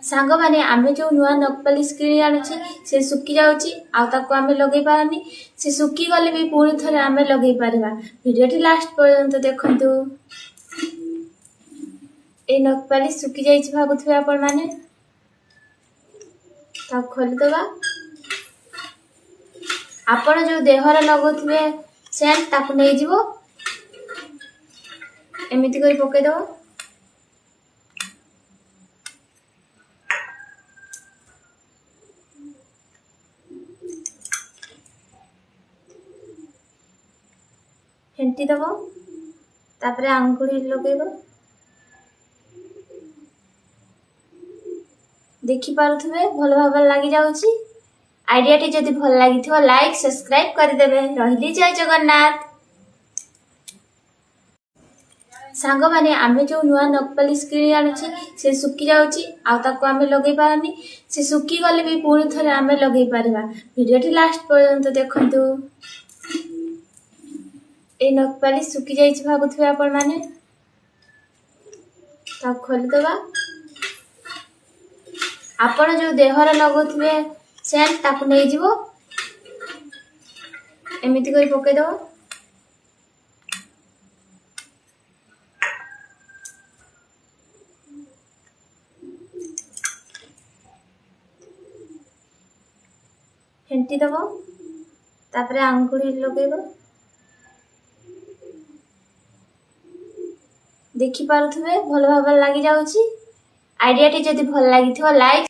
सांग माने आमे जो नुआ नकपालिश किणी आनुचे से सुखी जाउची आ ताको आमे लगे पारनी से सुखी गले भी पुणी थरे आमे लगे पारिबा। वीडियोटी लास्ट पर्यंत देखंतु। ए नकपालिश सुखी जाइछि भाबुथबे आपण माने ता खोली दबा। आपण जो देहर लगोथबे सेंट ताको नै जिवो एमिति करी पके दबो। फेंटी दबो तापरे आंगुली लगेबो। देखि पारुथबे भल भाबल लागि जाउची। आइडियाटी जदि भल लागिथिबो लाइक सब्सक्राइब कर देबे। रहिली जय जगन्नाथ। सांग माने आमे जो नुआ नकपालिश किणी आनुचे से सुखी जाउची आ ताको आमे लगे पारनी से सुखी गले भी पुणी थरे आमे लगे पारिबा। वीडियोटी लास्ट पर्यंत देखंतु। ए नकपालिश सुखी जाइछि भाबुथबे आपण माने ता खोली दबा। आपण जो देहर लगोथबे सेंट ताको नै जिवो एमिति करी पके दबो। फेंटी दबो तापरे आंगुली लगेबो। देखि पारुथबे भल भाबल लागि जाउची। आइडियाटी जदि भल लागिथिबो लाइक